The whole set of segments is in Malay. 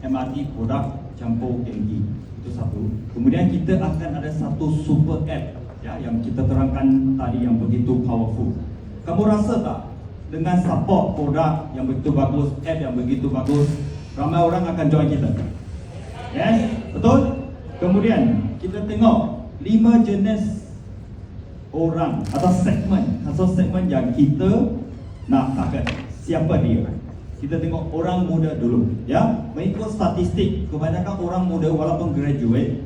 MRT produk campur Genki. Itu satu. Kemudian kita akan ada satu super app ya, yang kita terangkan tadi yang begitu powerful. Kamu rasa tak dengan support produk yang begitu bagus, app yang begitu bagus, ramai orang akan join kita? Yes, betul? Kemudian kita tengok 5 jenis orang atau segmen yang kita nak target. Siapa dia? Kita tengok orang muda dulu ya. Mengikut statistik, kebanyakan orang muda walaupun graduate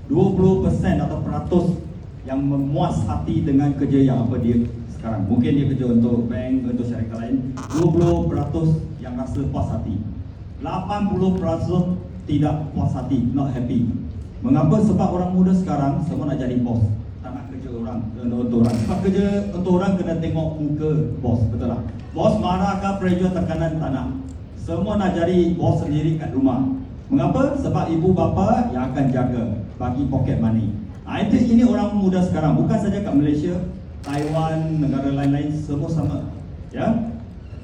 20% atau peratus yang memuas hati dengan kerja yang apa dia sekarang. Mungkin dia kerja untuk bank, untuk syarikat lain. 20% yang rasa puas hati. 80% tidak puas hati, not happy. Mengapa? Sebab orang muda sekarang semua nak jadi bos. Tak nak kerja orang, untuk orang. Sebab kerja untuk orang kena tengok muka bos, betul tak? Bos marah ke pressure tekanan tak nak. Semua nak jadi bos sendiri kat rumah. Mengapa? Sebab ibu bapa yang akan jaga, bagi pocket money. Ini orang muda sekarang, bukan saja kat Malaysia, Taiwan, negara lain-lain, semua sama. Ya.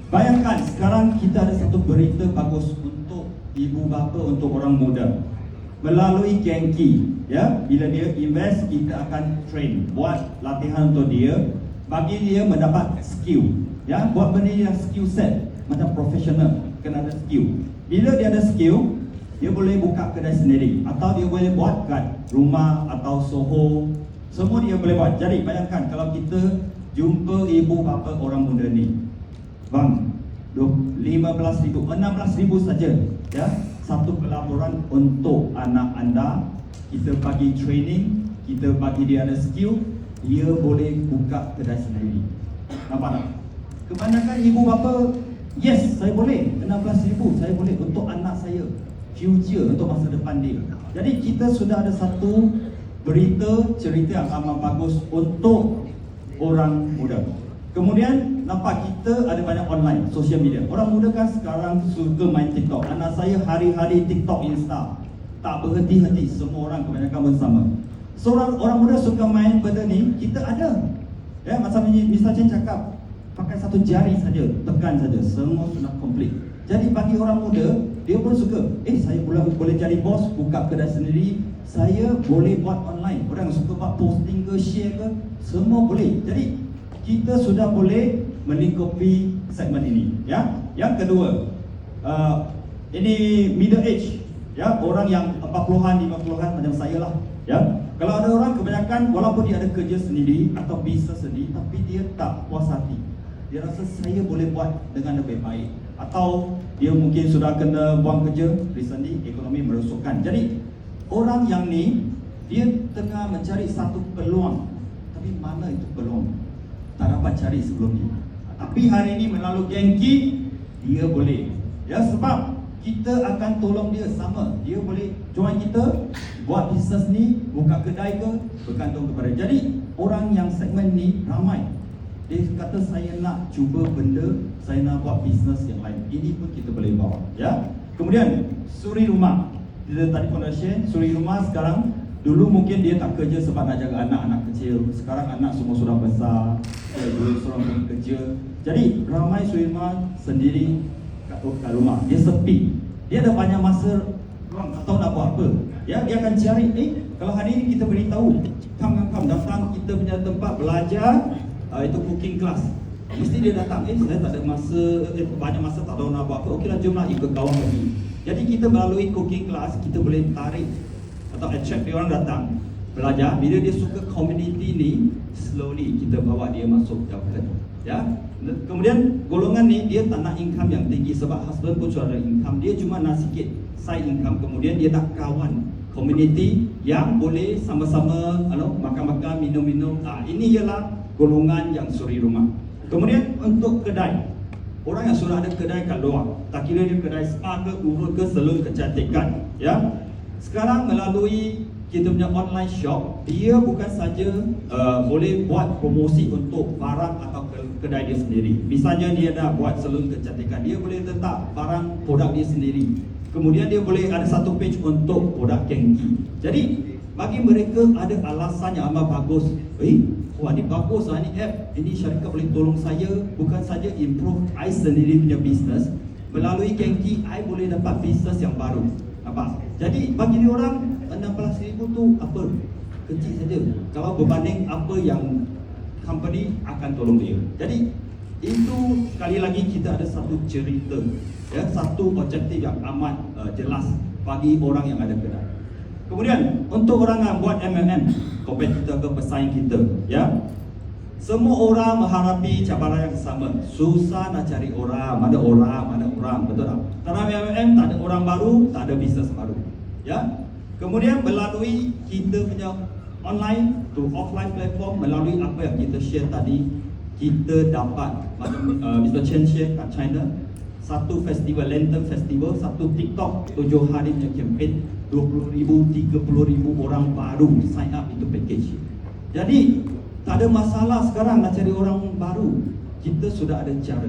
Bayangkan sekarang kita ada satu berita bagus untuk ibu bapa, untuk orang muda. Melalui Genki, ya, bila dia invest, kita akan train, buat latihan untuk dia, bagi dia mendapat skill. Ya, buat benda yang skill set macam profesional, kena ada skill. Bila dia ada skill, dia boleh buka kedai sendiri atau dia boleh buat kat rumah atau Soho. Semua dia boleh buat. Jadi bayangkan kalau kita jumpa ibu bapa orang muda ni, bang, 15,000, 16,000 saja, ya, satu pelaburan untuk anak anda. Kita bagi training, kita bagi dia ada skill, dia boleh buka kedai sendiri. Nampak tak? Kebanyakan ibu bapa, yes, saya boleh 16,000, saya boleh untuk anak saya, future, untuk masa depan dia. Jadi kita sudah ada satu berita, cerita yang amat bagus untuk orang muda. Kemudian nampak kita ada banyak online, social media. Orang muda kan sekarang suka main TikTok. Anak saya hari-hari TikTok, Insta, tak berhenti-henti. Semua orang kebanyakan bersama. Seorang orang muda suka main benda ni, kita ada. Ya, macam ni Mr. Chen cakap, pakai satu jari saja, tekan saja, semua sudah komplit. Jadi bagi orang muda, dia pun suka. Saya boleh jadi bos, buka kedai sendiri. Saya boleh buat online. Orang suka buat posting ke, share ke, semua boleh. Jadi kita sudah boleh melingkupi segmen ini. Ya. Yang kedua, ini middle age. Ya, orang yang 40-an, 50-an macam saya lah. Ya. Kalau ada orang kebanyakan walaupun dia ada kerja sendiri atau bisnes sendiri, tapi dia tak puas hati. Dia rasa saya boleh buat dengan lebih baik, atau dia mungkin sudah kena buang kerja, recently ekonomi merosotkan. Jadi orang yang ni dia tengah mencari satu peluang, tapi mana itu peluang? Tak dapat cari sebelum ni. Tapi hari ini melalui Genki dia boleh. Ya, sebab kita akan tolong dia sama. Dia boleh join kita, buat bisnes ni, buka kedai ke, bergantung kepada. Jadi orang yang segmen ni ramai. Dia kata saya nak cuba benda, saya nak buat bisnes yang lain. Ini pun kita boleh bawa. Ya. Kemudian suri rumah. Kita tadi pun dah share, suri rumah sekarang. Dulu mungkin dia tak kerja sebab nak jaga anak-anak kecil. Sekarang anak semua sudah besar, dia boleh seorang pergi kerja. Jadi ramai suri rumah sendiri kat rumah. Dia sepi. Dia ada banyak masa luang, tak tahu nak buat apa. Ya, dia akan cari, kalau hari ini kita beritahu, come datang kita punya tempat belajar, itu cooking class. Mesti dia datang, saya tak ada masa, banyak masa tak tahu nak buat apa. Okeylah, jomlah ikut kawan lagi. Jadi kita melalui cooking class, kita boleh tarik atau attract dia orang datang belajar. Bila dia suka community ni, slowly kita bawa dia masuk jabatan. Ya. Kemudian golongan ni dia tak nak income yang tinggi sebab husband pun sudah ada income. Dia cuma nak sikit side income. Kemudian dia nak kawan community yang boleh sama-sama makan-makan, minum-minum. Ini ialah golongan yang suri rumah. Kemudian untuk kedai, orang yang sudah ada kedai kat luar, tak kira dia kedai spa ke, urut ke, salon kecantikan, ya. Sekarang melalui kita punya online shop, dia bukan saja boleh buat promosi untuk barang atau kedai dia sendiri. Misalnya dia nak buat salon kecantikan, dia boleh letak barang produk dia sendiri. Kemudian dia boleh ada satu page untuk produk Genki. Jadi bagi mereka ada alasan yang amat bagus. Wah, ni bagus lah, ni app, ini syarikat boleh tolong saya, bukan saja improve I sendiri punya business, melalui Genki, I boleh dapat bisnes yang baru. Nampak? Jadi bagi dia orang 16,000 tu apa? Kecil saja. Kalau berbanding apa yang company akan tolong dia. Jadi itu sekali lagi kita ada satu cerita, ya, satu objektif yang amat jelas bagi orang yang ada kedai. Kemudian untuk orang yang buat MLM, kompetitor ke pesaing kita, ya, semua orang menghadapi cabaran yang sama. Susah nak cari orang, mana orang, betul tak? Dalam MLM tak ada orang baru, tak ada bisnes baru, ya. Kemudian melalui kita punya online to offline platform, melalui apa yang kita share tadi, kita dapat macam Mr. Chen share kat China, satu festival, Lantern Festival, satu TikTok 7 hari punya campaign, 20,000, 30,000 orang baru sign up itu package. Jadi tak ada masalah sekarang nak cari orang baru, kita sudah ada cara.